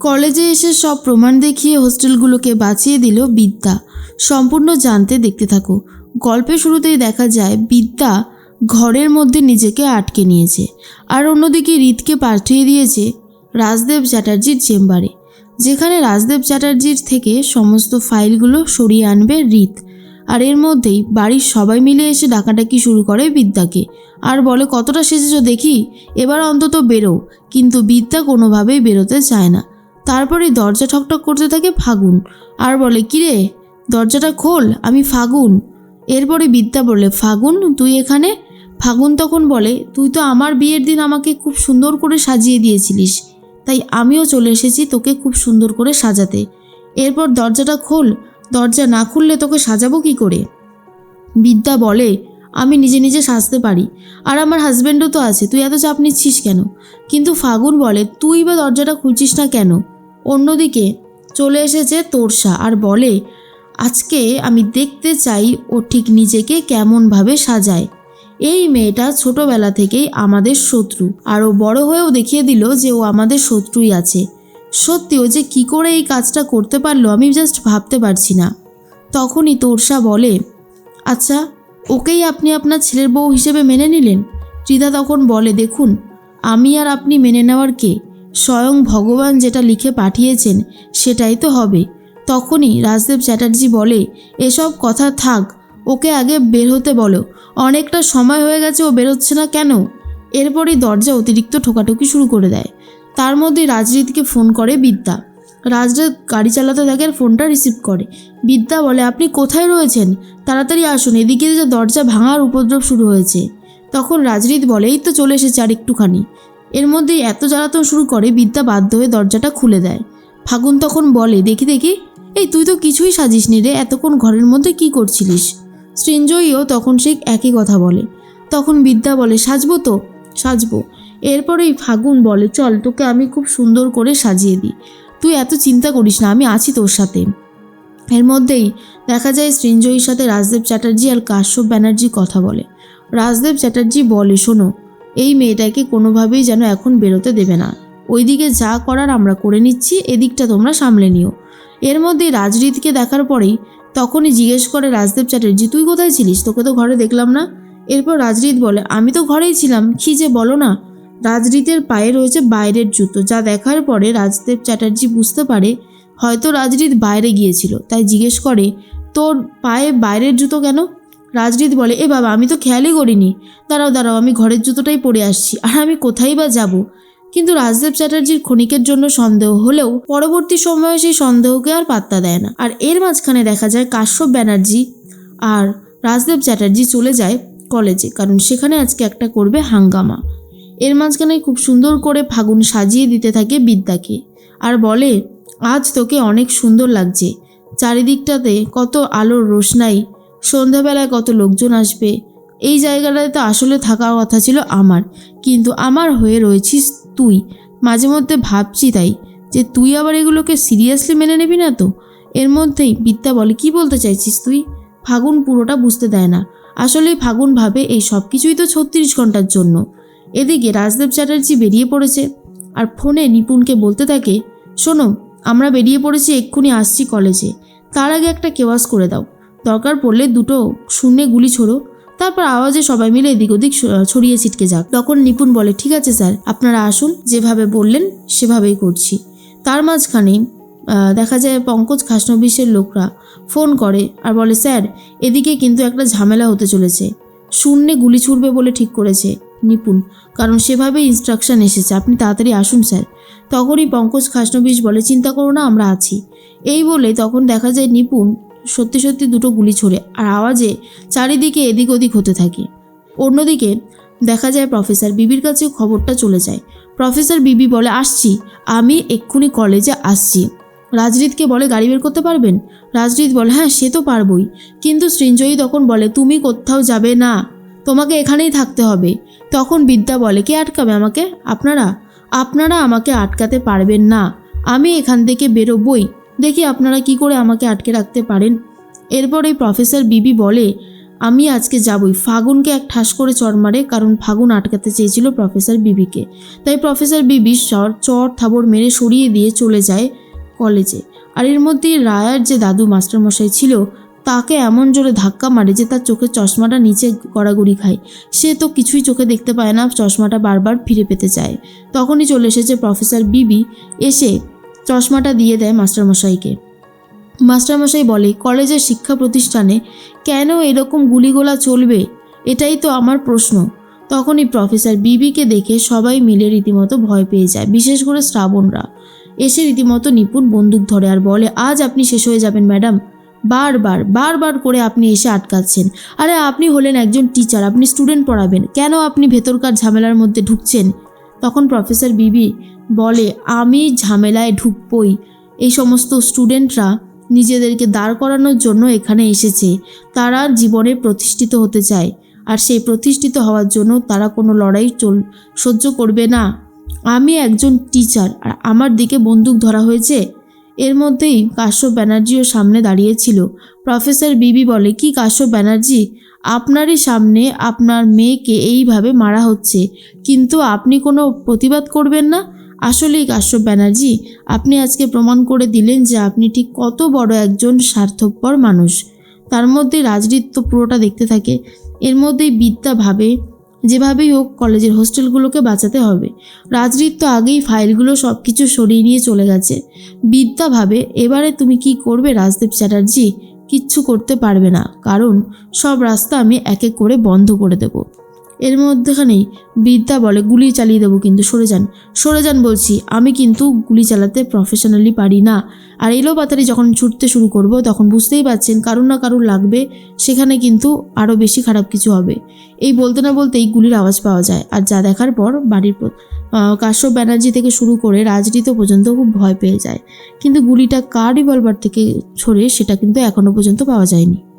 কলেজে এসে সব প্রমাণ দেখিয়ে হোস্টেলগুলোকে বাঁচিয়ে দিল বিদ্যা। সম্পূর্ণ জানতে দেখতে থাকো। গল্পের শুরুতেই দেখা যায় বিদ্যা ঘরের মধ্যে নিজেকে আটকে নিয়েছে, আর অন্যদিকে রিতকে পাঠিয়ে দিয়েছে রাজদেব চ্যাটার্জির চেম্বারে, যেখানে রাজদেব চ্যাটার্জির থেকে সমস্ত ফাইলগুলো সরিয়ে আনবে রিত। আর এর মধ্যেই বাড়ির সবাই মিলে এসে ডাকাডাকি শুরু করে বিদ্যাকে, আর বলে কতটা সেজেছো দেখি, এবার অন্তত বেরো। কিন্তু বিদ্যা কোনোভাবেই বেরোতে চায় না। তারপরে দরজা ঠকঠক করতে থাকে ফাগুন, আর বলে কিরে দরজাটা খোল, আমি ফাগুন। এরপরে বিদ্যা বলে ফাগুন তুই এখানে? ফাগুন তখন বলে তুই তো আমার বিয়ের দিন আমাকে খুব সুন্দর করে সাজিয়ে দিয়েছিলিস, তাই আমিও চলে এসেছি তোকে খুব সুন্দর করে সাজাতে। এরপর দরজাটা খোল, দরজা না খুললে তোকে সাজাবো কি করে? বিদ্যা বলে আমি নিজে নিজে সাজতে পারি, আর আমার হাজব্যান্ডও তো আছে, তুই এত চাপ নিচ্ছিস কেন? কিন্তু ফাগুন বলে তুই বা দরজাটা খুলছিস না কেন? অন্যদিকে চলে এসেছে তোরসা, আর বলে আজকে আমি দেখতে চাই ও ঠিক নিজেকে কেমনভাবে সাজায়। এই মেয়েটা ছোটবেলা থেকেই আমাদের শত্রু, আর ও বড় হয়েও দেখিয়ে দিল যে ও আমাদের শত্রুই আছে। সত্যি ও যে কী করে এই কাজটা করতে পারলো আমি জাস্ট ভাবতে পারছি না। তখনই তোরসা বলে আচ্ছা ওকেই আপনি আপনার ছেলের বউ হিসেবে মেনে নিলেন? ত্রিধা তখন বলে দেখুন আমি আর আপনি মেনে নেওয়ার কে, স্বয়ং ভগবান যেটা লিখে পাঠিয়েছেন সেটাই তো হবে। তখনই রাজদেব চ্যাটার্জি বলে এসব কথা থাক, ওকে আগে বের হতে বলো, অনেকটা সময় হয়ে গেছে ও বেরোচ্ছে না কেন? এরপরই দরজা অতিরিক্ত ঠোকাঠুকি শুরু করে দেয়। তার মধ্যে রাজরিতকে ফোন করে বিদ্যা। রাজরিত গাড়ি চালাতে থাকে আর ফোনটা রিসিভ করে। বিদ্যা বলে আপনি কোথায় রয়েছেন, তাড়াতাড়ি আসুন, এদিকে যে দরজা ভাঙার উপদ্রব শুরু হয়েছে। তখন রাজরিত বলে এই তো চলে এসেছে আর একটুখানি। এর মধ্যেই এত জ্বালাতন শুরু করে বিদ্যা বাধ্য হয়ে দরজাটা খুলে দেয়। ফাগুন তখন বলে দেখি দেখি, এই তুই তো কিছুই সাজিসনি রে, এতক্ষণ ঘরের মধ্যে কি করছিলিস? সৃঞ্জয়ীও তখন সেই একই কথা বলে। তখন বিদ্যা বলে সাজবো তো সাজবো। এরপরেই ফাগুন বলে চল তোকে আমি খুব সুন্দর করে সাজিয়ে দিই, তুই এত চিন্তা করিস না, আমি আছি তোর সাথে। এর মধ্যেই দেখা যায় সৃঞ্জয়ীর সাথে রাজদেব চ্যাটার্জি আর কাশ্যপ ব্যানার্জি কথা বলে। রাজদেব চ্যাটার্জি বলে শোনো এই মেয়েটাকে কোনোভাবেই যেন এখন বেরোতে দেবে না, ওইদিকে যা করার আমরা করে নিচ্ছি, এদিকটা তোমরা সামলে নিও। এর মধ্যেই রাজরিতকে দেখার পরেই তখনই জিজ্ঞেস করে রাজদেব চ্যাটার্জি তুই কোথায় ছিলিস, তোকে তো ঘরে দেখলাম না। এরপর রাজরিত বলে আমি তো ঘরেই ছিলাম, কী যে বলো না। রাজরিতের পায়ে রয়েছে বাইরের জুতো, যা দেখার পরে রাজদেব চ্যাটার্জি বুঝতে পারে হয়তো রাজরিত বাইরে গিয়েছিল, তাই জিজ্ঞেস করে তোর পায়ে বাইরের জুতো কেন? রাজরিত বলে এ বাবা আমি তো খেয়ালই করিনি, দাঁড়াও দাঁড়াও আমি ঘরের জুতোটাই পরে আসছি, আর আমি কোথায় বা যাব। কিন্তু রাজদেব চ্যাটার্জির ক্ষণিকের জন্য সন্দেহ হলেও পরবর্তী সময়ে সেই সন্দেহকে আর পাত্তা দেয় না। আর এর মাঝখানে দেখা যায় কাশ্যপ ব্যানার্জি আর রাজদেব চ্যাটার্জি চলে যায় কলেজে, কারণ সেখানে আজকে একটা করবে হাঙ্গামা। এর মাঝখানে খুব সুন্দর করে ফাগুন সাজিয়ে দিতে থাকে বিদ্যাকে, আর বলে আজ তোকে অনেক সুন্দর লাগছে, চারিদিকটাতে কত আলোর রোশনাই, সন্ধ্যাবেলায় কত লোকজন আসবে, এই জায়গাটাতে তো আসলে থাকার কথা ছিল আমার, কিন্তু আমার হয়ে রয়েছিস তুই। মাঝে মধ্যে ভাবছি তাই যে তুই আবার এগুলোকে সিরিয়াসলি মেনে নিবি না তো। এর মধ্যেই বিদ্যা বলে কি বলতে চাইছিস তুই? ফাগুন পুরোটা বুঝতে দেয় না, আসলে ফাগুন ভাবে এই সব কিছুই তো 36 ঘন্টার জন্য। এদিকে রাজদেব চ্যাটার্জি বেরিয়ে পড়েছে আর ফোনে নিপুণকে বলতে থাকে শোনো আমরা বেরিয়ে পড়েছি, এক্ষুনি আসছি কলেজে, তার আগে একটা কেওয়াস করে দাও, দরকার পড়লে দুটো শূন্যে গুলি ছোড়ো, তারপর আওয়াজে সবাই মিলে এদিক ওদিক ছড়িয়ে ছিটকে যাক। তখন নিপুণ বলে ঠিক আছে স্যার আপনারা আসুন, যেভাবে বললেন সেভাবেই করছি। তার মাঝখানে দেখা যায় পঙ্কজ খাসনবিশের লোকরা ফোন করে আর বলে স্যার এদিকে কিন্তু একটা ঝামেলা হতে চলেছে, শূন্যে গুলি ছুড়বে বলে ঠিক করেছে নিপুণ, কারণ সেভাবেই ইনস্ট্রাকশন এসেছে, আপনি তাড়াতাড়ি আসুন স্যার। তখনই পঙ্কজ খাসনবিশ বলে চিন্তা করো না আমরা আছি। এই বলে তখন দেখা যায় নিপুণ সত্যি সত্যি দুটো গুলি ছোড়ে, আর আওয়াজে চারিদিকে এদিক ওদিক হতে থাকে। অন্যদিকে দেখা যায় প্রফেসর বিবির কাছেও খবরটা চলে যায়। প্রফেসর বিবি বলে আসছি, আমি এক্ষুনি কলেজে আসছি। রাজরিতকে বলে গাড়ি বের করতে পারবেন? রাজরিত বলে হ্যাঁ সে তো পারবই, কিন্তু সৃঞ্জয়ী তখন বলে তুমি কোথাও যাবে না, তোমাকে এখানেই থাকতে হবে। তখন বিদ্যা বলে কে আটকাবে আমাকে? আপনারা আমাকে আটকাতে পারবেন না, আমি এখান থেকে বেরোবই, দেখি আপনারা কি করে আমাকে আটকে রাখতে পারেন। এরপর এই প্রফেসর বিবি বলে আমি আজকে যাবই। ফাগুনকে এক ঠাস করে চড় মারে, কারণ ফাগুন আটকাতে চেয়েছিল প্রফেসর বিবিকে। তাই প্রফেসর বিবি চর থাবড় মেরে সরিয়ে দিয়ে চলে যায় কলেজে। আর এর মধ্যেই রায়ার যে দাদু মাস্টারমশাই ছিল তাকে এমন জোরে ধাক্কা মারে যে তার চোখের চশমাটা নিচে গড়াগড়ি খায়। সে তো কিছুই চোখে দেখতে পায় না, চশমাটা বারবার ফিরে পেতে চায়। তখনই চলে এসেছে প্রফেসর বিবি, এসে চশমাটা দিয়ে দেয় মাস্টারমশাইকে। মাস্টারমশাই বলে, কলেজের শিক্ষা প্রতিষ্ঠানে কেন এরকম গুলিগোলা চলবে, এটাই তো আমার প্রশ্ন। তখনই প্রফেসর বিবিকে দেখে সবাই মিলে রীতিমতো ভয় পেয়ে যায়, বিশেষ করে শ্রাবণরা। এসে রীতিমতো নিপুণ বন্দুক ধরে আর বলে, আজ আপনি শেষ হয়ে যাবেন ম্যাডাম। বারবার করে আপনি এসে আটকাচ্ছেন। আরে আপনি হলেন একজন টিচার, আপনি স্টুডেন্ট পড়াবেন, কেন আপনি ভেতরকার ঝামেলার মধ্যে ঢুকছেন? তখন প্রফেসর বিবি বলে, আমি ঝামেলায় ঢুকবই। এই সমস্ত স্টুডেন্টরা নিজেদেরকে দাঁড় করানোর জন্য এখানে এসেছে। তারা জীবনে প্রতিষ্ঠিত হতে চায়, আর সেই প্রতিষ্ঠিত হওয়ার জন্য তারা কোনো লড়াই সহ্য করবে না। আমি একজন টিচার আর আমার দিকে বন্দুক ধরা হয়েছে। এর মধ্যেই কাশ্যপ ব্যানার্জিও সামনে দাঁড়িয়েছিল। প্রফেসর বিবি বলে, কি কাশ্যপ ব্যানার্জি, আপনারই সামনে আপনার মেয়েকে এইভাবে মারা হচ্ছে, কিন্তু আপনি কোনো প্রতিবাদ করবেন না? আসলেই কাশ্যপ ব্যানার্জি, আপনি আজকে প্রমাণ করে দিলেন যে আপনি ঠিক কত বড় একজন স্বার্থপর মানুষ। তার মধ্যে রাজনীতি তো পুরোটা দেখতে থাকে। এর মধ্যেই বিদ্যা ভাবে যেভাবেই হোক কলেজের হোস্টেলগুলোকে বাঁচাতে হবে। রাজনীতি তো আগেই ফাইলগুলো সব কিছু সরিয়ে নিয়ে চলে গেছে। বিদ্যা ভাবে, এবারে তুমি কি করবে রাজদেব চ্যাটার্জি? কিচ্ছু করতে পারবে না, কারণ সব রাস্তা আমি এক এক করে বন্ধ করে দেব। এর মধ্যেখানেই বিদ্যা বলে, গুলি চালিয়ে দেবো, কিন্তু সরে যান বলছি। আমি কিন্তু গুলি চালাতে প্রফেশনালি পারি না। আর এলো পাতারি যখন ছুটতে শুরু করব, তখন বুঝতেই পারছেন কারুর না কারুর লাগবে, সেখানে কিন্তু আরও বেশি খারাপ কিছু হবে। এই বলতে না বলতেই গুলির আওয়াজ পাওয়া যায়। আর যা দেখার পর বাড়ির কাশ্যপ ব্যানার্জি থেকে শুরু করে রাজনীতি পর্যন্ত খুব ভয় পেয়ে যায়। কিন্তু গুলিটা কার রিভলভার থেকে ছড়ে সেটা কিন্তু এখনও পর্যন্ত পাওয়া যায়নি।